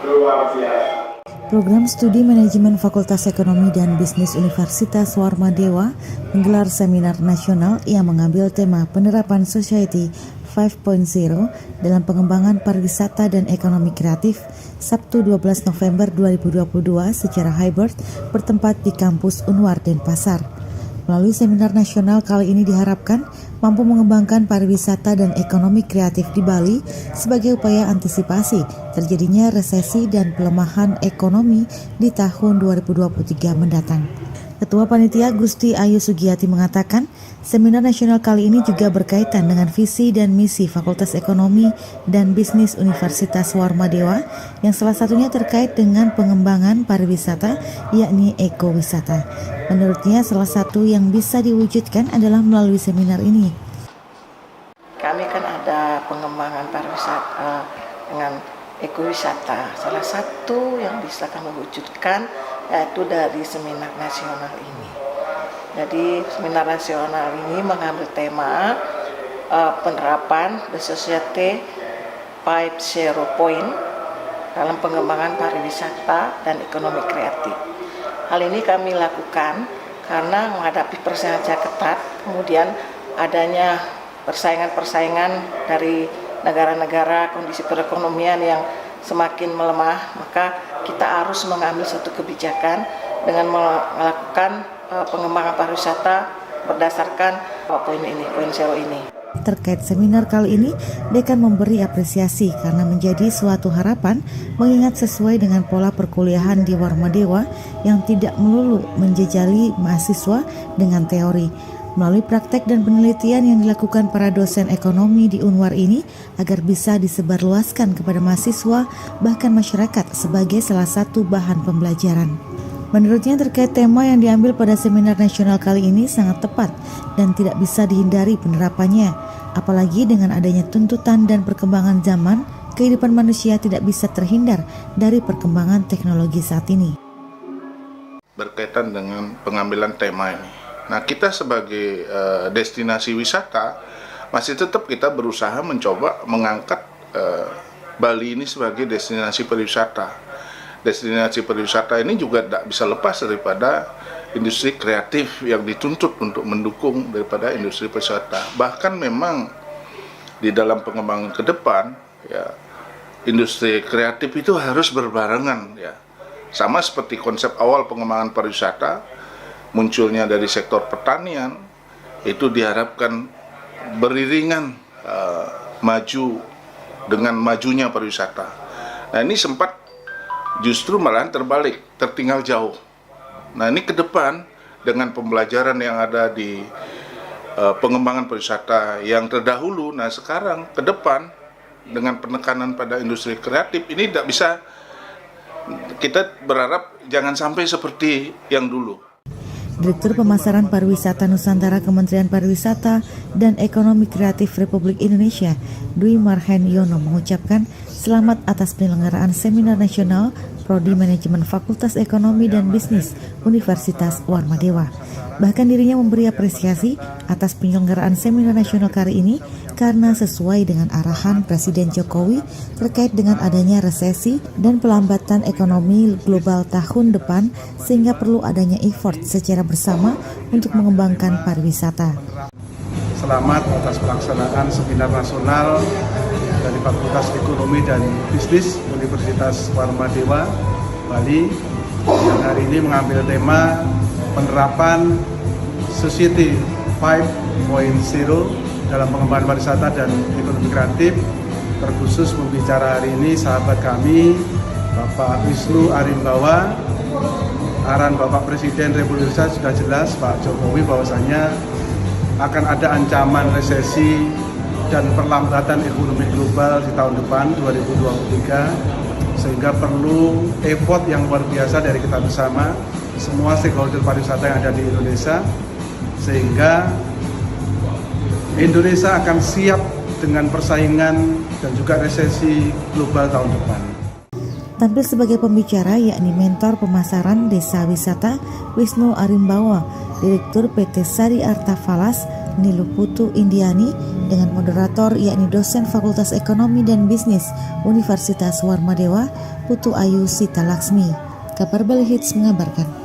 luar biasa. Program Studi Manajemen Fakultas Ekonomi dan Bisnis Universitas Warmadewa menggelar seminar nasional yang mengambil tema penerapan Society 5.0 dalam pengembangan pariwisata dan ekonomi kreatif Sabtu 12 November 2022 secara hybrid bertempat di kampus Unwar Denpasar. Melalui seminar nasional kali ini diharapkan mampu mengembangkan pariwisata dan ekonomi kreatif di Bali sebagai upaya antisipasi terjadinya resesi dan pelemahan ekonomi di tahun 2023 mendatang. Ketua Panitia Gusti Ayu Sugiyati mengatakan, seminar nasional kali ini juga berkaitan dengan visi dan misi Fakultas Ekonomi dan Bisnis Universitas Warmadewa yang salah satunya terkait dengan pengembangan pariwisata, yakni ekowisata. Menurutnya, salah satu yang bisa diwujudkan adalah melalui seminar ini. Kami kan ada pengembangan pariwisata dengan ekowisata. Salah satu yang bisa kami wujudkan yaitu dari seminar nasional ini. Jadi seminar nasional ini mengambil tema penerapan The Society 5.0 Point dalam pengembangan pariwisata dan ekonomi kreatif. Hal ini kami lakukan karena menghadapi persaingan yang ketat, kemudian adanya persaingan-persaingan dari negara-negara, kondisi perekonomian yang semakin melemah, maka kita harus mengambil satu kebijakan dengan melakukan pengembangan pariwisata berdasarkan poin zero ini. Terkait seminar kali ini, Dekan memberi apresiasi karena menjadi suatu harapan mengingat sesuai dengan pola perkuliahan di Warmadewa yang tidak melulu menjejali mahasiswa dengan teori. Melalui praktek dan penelitian yang dilakukan para dosen ekonomi di Unwar ini agar bisa disebarluaskan kepada mahasiswa bahkan masyarakat sebagai salah satu bahan pembelajaran. Menurutnya terkait tema yang diambil pada seminar nasional kali ini sangat tepat dan tidak bisa dihindari penerapannya. Apalagi dengan adanya tuntutan dan perkembangan zaman, kehidupan manusia tidak bisa terhindar dari perkembangan teknologi saat ini. Berkaitan dengan pengambilan tema ini. Nah, kita sebagai destinasi wisata masih tetap kita berusaha mencoba mengangkat Bali ini sebagai destinasi pariwisata. Destinasi pariwisata ini juga tidak bisa lepas daripada industri kreatif yang dituntut untuk mendukung daripada industri pariwisata. Bahkan memang di dalam pengembangan ke depan, ya, industri kreatif itu harus berbarengan, ya. Sama seperti konsep awal pengembangan pariwisata munculnya dari sektor pertanian, itu diharapkan beriringan maju dengan majunya pariwisata. Nah, ini sempat justru malahan terbalik, tertinggal jauh. Nah, ini ke depan dengan pembelajaran yang ada di pengembangan pariwisata yang terdahulu, nah sekarang ke depan dengan penekanan pada industri kreatif ini tidak bisa, kita berharap jangan sampai seperti yang dulu. Direktur Pemasaran Pariwisata Nusantara Kementerian Pariwisata dan Ekonomi Kreatif Republik Indonesia, Dwi Marhen Yono mengucapkan selamat atas penyelenggaraan seminar nasional Prodi Manajemen Fakultas Ekonomi dan Bisnis Universitas Warmadewa. Bahkan dirinya memberi apresiasi atas penyelenggaraan seminar nasional kali ini karena sesuai dengan arahan Presiden Jokowi terkait dengan adanya resesi dan pelambatan ekonomi global tahun depan sehingga perlu adanya effort secara bersama untuk mengembangkan pariwisata. Selamat atas pelaksanaan seminar nasional dari Fakultas Ekonomi dan Bisnis Universitas Warmadewa, Bali, yang hari ini mengambil tema penerapan Society 5.0 dalam pengembangan pariwisata dan ekonomi kreatif. Terkhusus membicara hari ini sahabat kami Bapak Wisnu Arimbawa. Arahan Bapak Presiden Republik Indonesia sudah jelas, Pak Jokowi, bahwasanya akan ada ancaman resesi dan perlambatan ekonomi global di tahun depan 2023, sehingga perlu effort yang luar biasa dari kita bersama semua stakeholder pariwisata yang ada di Indonesia, sehingga Indonesia akan siap dengan persaingan dan juga resesi global tahun depan. Tampil sebagai pembicara yakni mentor pemasaran desa wisata Wisnu Arimbawa, Direktur PT Sari Arta Falas Niluputu Indiani dengan moderator yakni dosen Fakultas Ekonomi dan Bisnis Universitas Warmadewa, Putu Ayu Sita Laksmi. Kabar Bali Hits mengabarkan.